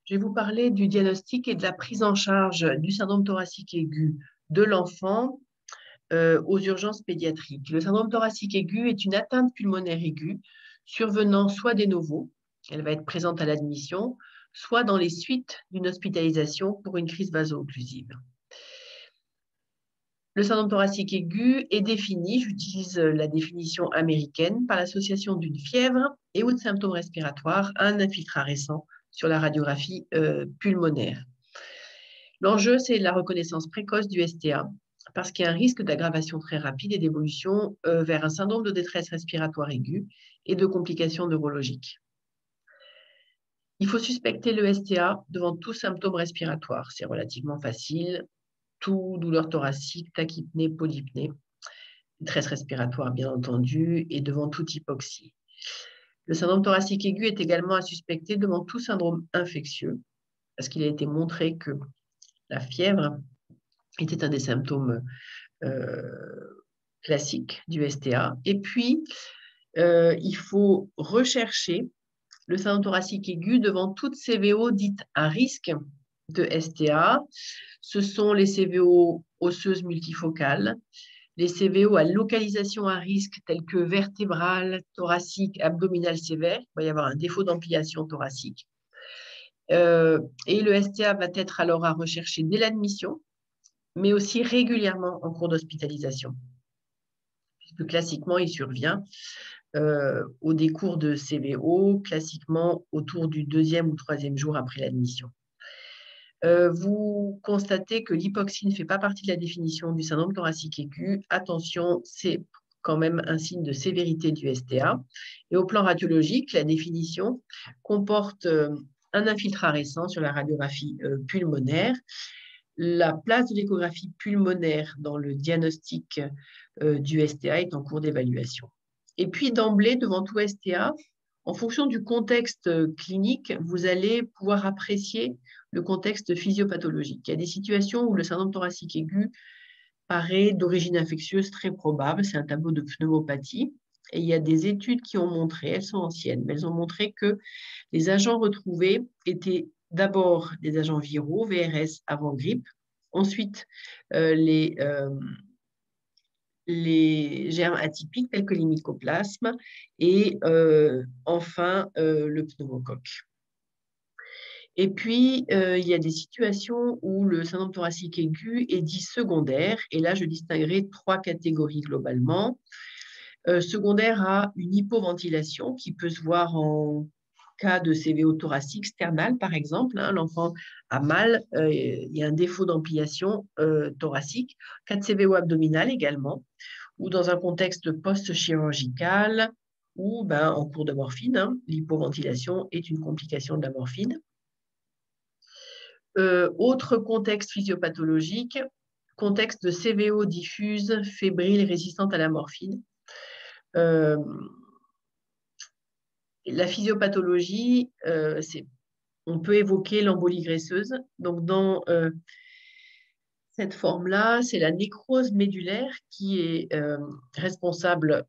Je vais vous parler du diagnostic et de la prise en charge du syndrome thoracique aigu de l'enfant aux urgences pédiatriques. Le syndrome thoracique aigu est une atteinte pulmonaire aiguë survenant soit de novo, elle va être présente à l'admission, soit dans les suites d'une hospitalisation pour une crise vaso-occlusive. Le syndrome thoracique aigu est défini, j'utilise la définition américaine, par l'association d'une fièvre et ou de symptômes respiratoires à un infiltrat récent sur la radiographie pulmonaire. L'enjeu, c'est la reconnaissance précoce du STA, parce qu'il y a un risque d'aggravation très rapide et d'évolution vers un syndrome de détresse respiratoire aiguë et de complications neurologiques. Il faut suspecter le STA devant tout symptôme respiratoire. C'est relativement facile. Tout douleur thoracique, tachypnée, polypnée, détresse respiratoire bien entendu, et devant toute hypoxie. Le syndrome thoracique aigu est également à suspecter devant tout syndrome infectieux, parce qu'il a été montré que la fièvre était un des symptômes classiques du STA. Et puis, il faut rechercher le syndrome thoracique aigu devant toutes CVO dites à risque de STA. Ce sont les CVO osseuses multifocales, les CVO à localisation à risque telles que vertébrale, thoracique, abdominale sévère. Il va y avoir un défaut d'ampliation thoracique. Et le STA va être alors à rechercher dès l'admission, mais aussi régulièrement en cours d'hospitalisation. Puisque classiquement, il survient au décours de CVO, classiquement autour du 2e ou 3e jour après l'admission. Vous constatez que l'hypoxie ne fait pas partie de la définition du syndrome thoracique aigu. Attention, c'est quand même un signe de sévérité du STA. Et au plan radiologique, la définition comporte un infiltrat récent sur la radiographie pulmonaire. La place de l'échographie pulmonaire dans le diagnostic du STA est en cours d'évaluation. Et puis d'emblée, devant tout STA, en fonction du contexte clinique, vous allez pouvoir apprécier le contexte physiopathologique. Il y a des situations où le syndrome thoracique aigu paraît d'origine infectieuse très probable, c'est un tableau de pneumopathie. Et il y a des études qui ont montré, elles sont anciennes, mais elles ont montré que les agents retrouvés étaient d'abord des agents viraux, VRS avant grippe, ensuite les germes atypiques tels que les mycoplasmes et enfin le pneumocoque. Et puis, il y a des situations où le syndrome thoracique aigu est dit secondaire. Et là, je distinguerai 3 catégories globalement. Secondaire à une hypoventilation qui peut se voir en cas de CVO thoracique sternal, par exemple. L'enfant a mal, il y a un défaut d'ampliation thoracique. Cas de CVO abdominal également, ou dans un contexte post-chirurgical, ou en cours de morphine. L'hypoventilation est une complication de la morphine. Autre contexte physiopathologique, contexte de CVO diffuse, fébrile, résistante à la morphine. La physiopathologie, on peut évoquer l'embolie graisseuse. Donc, dans cette forme-là, c'est la nécrose médulaire qui est responsable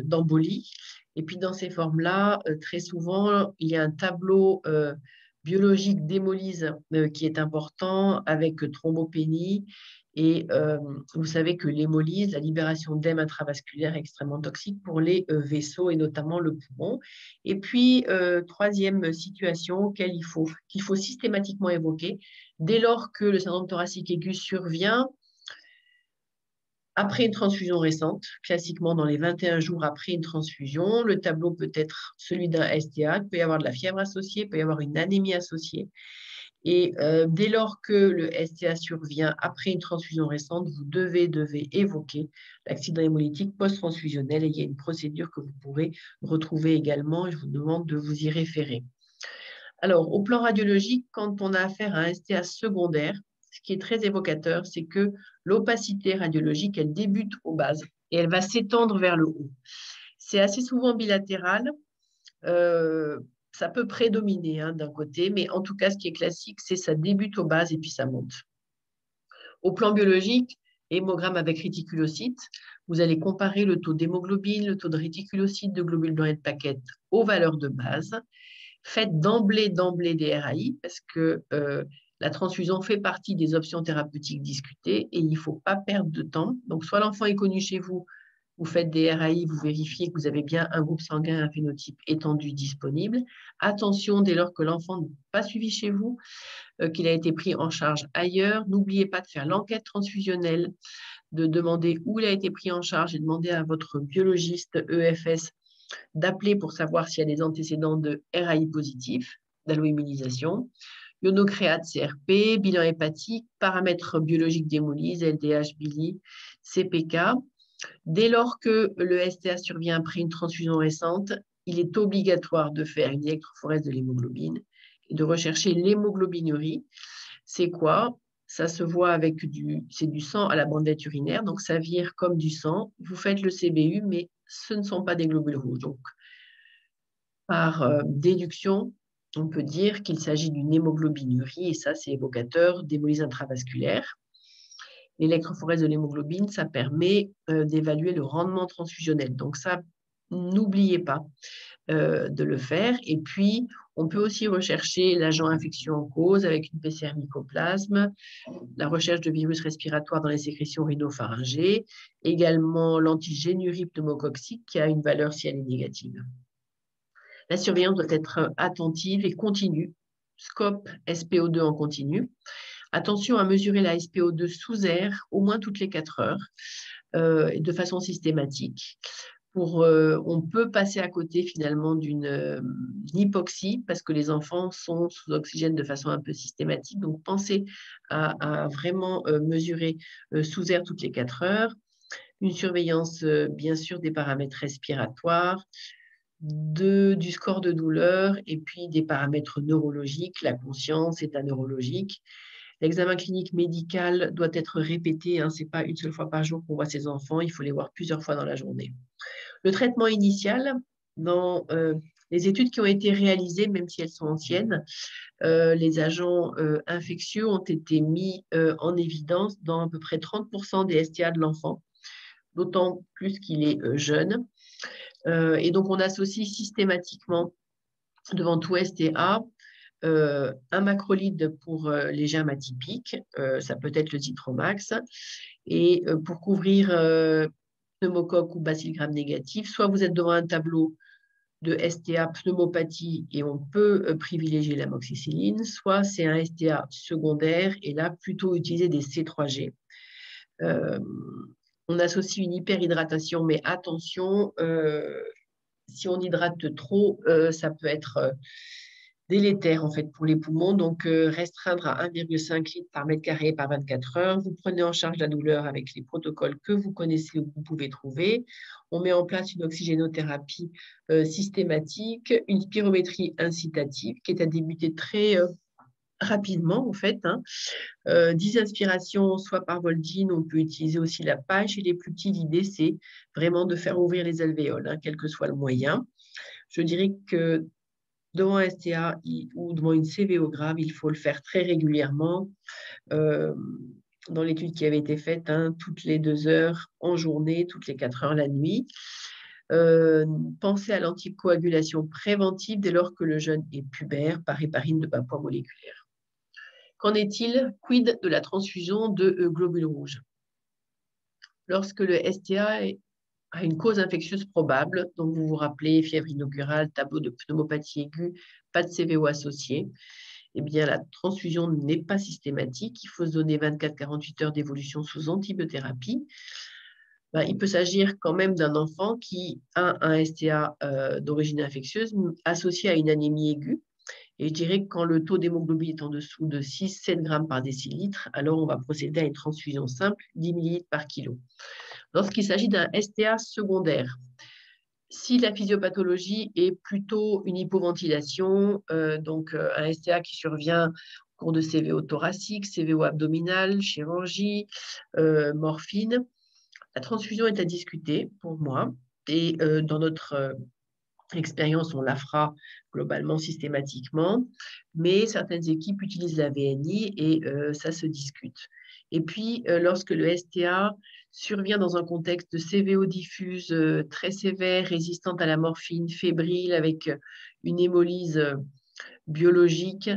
d'embolie. Et puis, dans ces formes-là, très souvent, il y a un tableau biologique d'hémolyse qui est important avec thrombopénie. Et vous savez que l'hémolyse, la libération d'hème intravasculaire est extrêmement toxique pour les vaisseaux et notamment le poumon. Et puis, troisième situation qu'il faut systématiquement évoquer, dès lors que le syndrome thoracique aigu survient, après une transfusion récente, classiquement dans les 21 jours après une transfusion, le tableau peut être celui d'un STA, il peut y avoir de la fièvre associée, il peut y avoir une anémie associée. Et dès lors que le STA survient après une transfusion récente, vous devez évoquer l'accident hémolytique post-transfusionnel et il y a une procédure que vous pourrez retrouver également et je vous demande de vous y référer. Alors, au plan radiologique, quand on a affaire à un STA secondaire, ce qui est très évocateur, c'est que l'opacité radiologique, elle débute aux bases et elle va s'étendre vers le haut. C'est assez souvent bilatéral. Ça peut prédominer d'un côté, mais en tout cas, ce qui est classique, c'est ça débute aux bases et puis ça monte. Au plan biologique, hémogramme avec réticulocytes, vous allez comparer le taux d'hémoglobine, le taux de réticulocytes, de globules blancs et de plaquettes aux valeurs de base. Faites d'emblée des RAI parce que la transfusion fait partie des options thérapeutiques discutées et il ne faut pas perdre de temps. Donc, soit l'enfant est connu chez vous, vous faites des RAI, vous vérifiez que vous avez bien un groupe sanguin, un phénotype étendu disponible. Attention, dès lors que l'enfant n'est pas suivi chez vous, qu'il a été pris en charge ailleurs, n'oubliez pas de faire l'enquête transfusionnelle, de demander où il a été pris en charge et demander à votre biologiste EFS d'appeler pour savoir s'il y a des antécédents de RAI positifs, d'alloimmunisation, ionocréate CRP, bilan hépatique, paramètres biologiques d'hémolyse, LDH, bili, CPK. Dès lors que le STA survient après une transfusion récente, il est obligatoire de faire une électrophorèse de l'hémoglobine et de rechercher l'hémoglobinurie. C'est quoi? Ça se voit avec c'est du sang à la bandelette urinaire, donc ça vire comme du sang. Vous faites le CBU, mais ce ne sont pas des globules rouges. Donc, par déduction, on peut dire qu'il s'agit d'une hémoglobinurie, et ça, c'est évocateur d'hémolyse intravasculaire. L'électrophorèse de l'hémoglobine, ça permet d'évaluer le rendement transfusionnel. Donc ça, n'oubliez pas de le faire. Et puis, on peut aussi rechercher l'agent infectieux en cause avec une PCR mycoplasme, la recherche de virus respiratoires dans les sécrétions rhinopharyngées, également l'antigénurie pneumococcique qui a une valeur si elle est négative. La surveillance doit être attentive et continue. Scope SPO2 en continu. Attention à mesurer la SPO2 sous air au moins toutes les 4 heures de façon systématique. On peut passer à côté finalement d'une hypoxie parce que les enfants sont sous oxygène de façon un peu systématique. Donc, pensez à vraiment mesurer sous air toutes les 4 heures. Une surveillance, bien sûr, des paramètres respiratoires, du score de douleur et puis des paramètres neurologiques, la conscience, état neurologique. L'examen clinique médical doit être répété, ce n'est pas une seule fois par jour qu'on voit ces enfants, il faut les voir plusieurs fois dans la journée. Le traitement initial, dans les études qui ont été réalisées, même si elles sont anciennes, les agents infectieux ont été mis en évidence dans à peu près 30% des STA de l'enfant, d'autant plus qu'il est jeune. Et donc, on associe systématiquement devant tout STA un macrolide pour les germes atypiques, ça peut être le Zitromax, et pour couvrir pneumocoque ou bacille gram négatif, soit vous êtes devant un tableau de STA pneumopathie et on peut privilégier l'amoxicilline, soit c'est un STA secondaire et là plutôt utiliser des C3G. On associe une hyperhydratation, mais attention, si on hydrate trop, ça peut être délétère en fait pour les poumons. Donc, restreindre à 1,5 litre par mètre carré par 24 heures. Vous prenez en charge la douleur avec les protocoles que vous connaissez ou que vous pouvez trouver. On met en place une oxygénothérapie systématique, une spirométrie incitative qui est à débuter très rapidement en fait. 10 inspirations, soit par Voltine, on peut utiliser aussi la paille. Chez les plus petits, l'idée, c'est vraiment de faire ouvrir les alvéoles, quel que soit le moyen. Je dirais que devant un STA ou devant une CVO grave, il faut le faire très régulièrement. Dans l'étude qui avait été faite, toutes les 2 heures en journée, toutes les 4 heures la nuit. Pensez à l'anticoagulation préventive dès lors que le jeune est pubère par héparine de bas poids moléculaire. Qu'en est-il? Quid de la transfusion de globules rouges? Lorsque le STA a une cause infectieuse probable, donc vous vous rappelez, fièvre inaugurale, tableau de pneumopathie aiguë, pas de CVO associé, eh bien la transfusion n'est pas systématique. Il faut se donner 24-48 heures d'évolution sous antibiothérapie. Il peut s'agir quand même d'un enfant qui a un STA d'origine infectieuse associé à une anémie aiguë. Et je dirais que quand le taux d'hémoglobine est en dessous de 6-7 grammes par décilitre, alors on va procéder à une transfusion simple, 10 millilitres par kilo. Lorsqu'il s'agit d'un STA secondaire, si la physiopathologie est plutôt une hypoventilation, donc un STA qui survient au cours de CVO thoracique, CVO abdominal, chirurgie, morphine, la transfusion est à discuter pour moi. Et dans notre expérience, on la fera globalement systématiquement, mais certaines équipes utilisent la VNI et ça se discute. Et puis, lorsque le STA survient dans un contexte de CVO diffuse très sévère, résistante à la morphine, fébrile, avec une hémolyse biologique,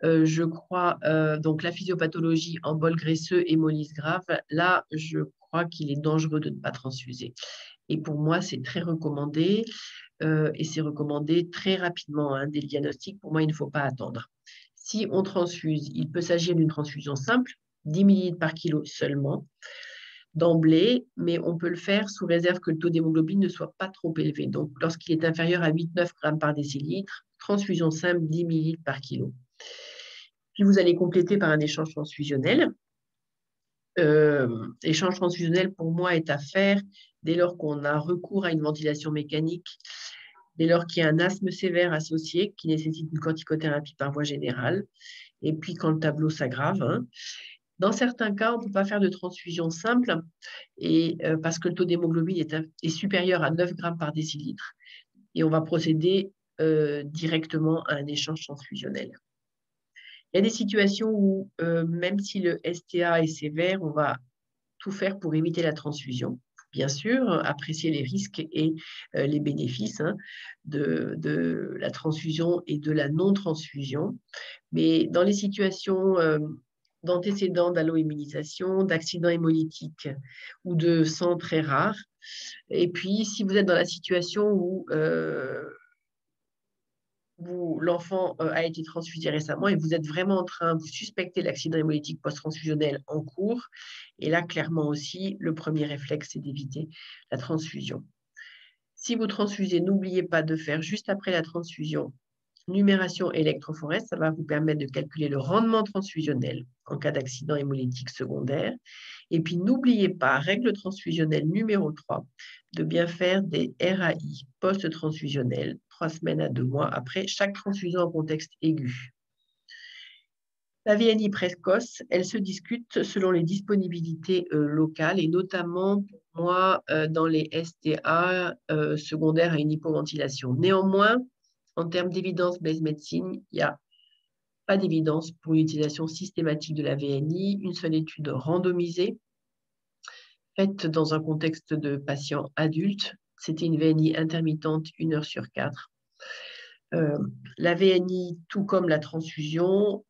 je crois, donc la physiopathologie en bol graisseux, hémolyse grave, là, je crois qu'il est dangereux de ne pas transfuser. Et pour moi, c'est très recommandé, et c'est recommandé très rapidement, hein, dès le diagnostic. Pour moi, il ne faut pas attendre. Si on transfuse, il peut s'agir d'une transfusion simple, 10 ml par kilo seulement, d'emblée, mais on peut le faire sous réserve que le taux d'hémoglobine ne soit pas trop élevé. Donc, lorsqu'il est inférieur à 8-9 grammes par décilitre, transfusion simple, 10 ml par kilo. Puis, vous allez compléter par un échange transfusionnel. Échange transfusionnel, pour moi, est à faire dès lors qu'on a recours à une ventilation mécanique, dès lors qu'il y a un asthme sévère associé qui nécessite une corticothérapie par voie générale, et puis quand le tableau s'aggrave, hein. Dans certains cas, on ne peut pas faire de transfusion simple et, parce que le taux d'hémoglobine est supérieur à 9 grammes par décilitre et on va procéder directement à un échange transfusionnel. Il y a des situations où, même si le STA est sévère, on va tout faire pour éviter la transfusion. Bien sûr, apprécier les risques et les bénéfices, hein, de la transfusion et de la non-transfusion. Mais dans les situations d'antécédents d'alloimmunisation, d'accidents hémolytiques ou de sang très rares, et puis si vous êtes dans la situation où l'enfant a été transfusé récemment et vous êtes vraiment en train, vous suspectez l'accident hémolytique post-transfusionnel en cours, et là, clairement aussi, le premier réflexe, c'est d'éviter la transfusion. Si vous transfusez, n'oubliez pas de faire juste après la transfusion numération électrophorèse, ça va vous permettre de calculer le rendement transfusionnel en cas d'accident hémolytique secondaire. Et puis, n'oubliez pas, règle transfusionnelle numéro 3, de bien faire des RAI post-transfusionnels 3 semaines à 2 mois après chaque transfusion en contexte aigu. La VNI précoce, elle se discute selon les disponibilités locales et notamment, pour moi, dans les STA secondaires à une hypoventilation. Néanmoins, en termes d'évidence-based medicine, il n'y a pas d'évidence pour l'utilisation systématique de la VNI. Une seule étude randomisée, faite dans un contexte de patients adultes. C'était une VNI intermittente, 1 heure sur 4. La VNI, tout comme la transfusion,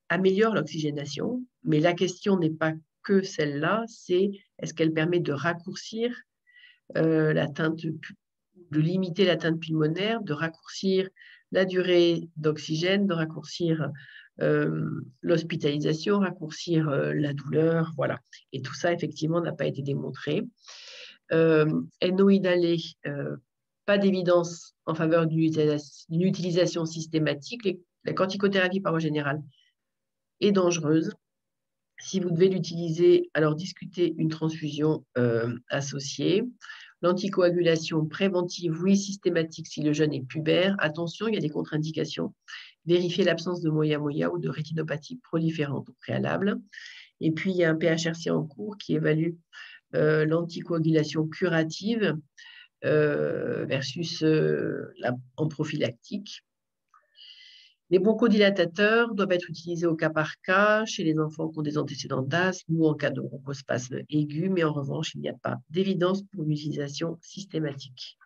améliore l'oxygénation, mais la question n'est pas que celle-là, c'est est-ce qu'elle permet de raccourcir l'atteinte, de limiter l'atteinte pulmonaire, de raccourcir la durée d'oxygène, de raccourcir l'hospitalisation, raccourcir la douleur, voilà. Et tout ça, effectivement, n'a pas été démontré. NO-inhalé, pas d'évidence en faveur d'une utilisation systématique. La corticothérapie par voie générale est dangereuse. Si vous devez l'utiliser, alors discutez une transfusion associée. L'anticoagulation préventive, oui, systématique si le jeune est pubère. Attention, il y a des contre-indications. Vérifiez l'absence de moya-moya ou de rétinopathie proliférante au préalable. Et puis, il y a un PHRC en cours qui évalue l'anticoagulation curative versus en prophylactique. Les bronchodilatateurs doivent être utilisés au cas par cas chez les enfants qui ont des antécédents d'asthme ou en cas de bronchospasme aigu, mais en revanche, il n'y a pas d'évidence pour une utilisation systématique.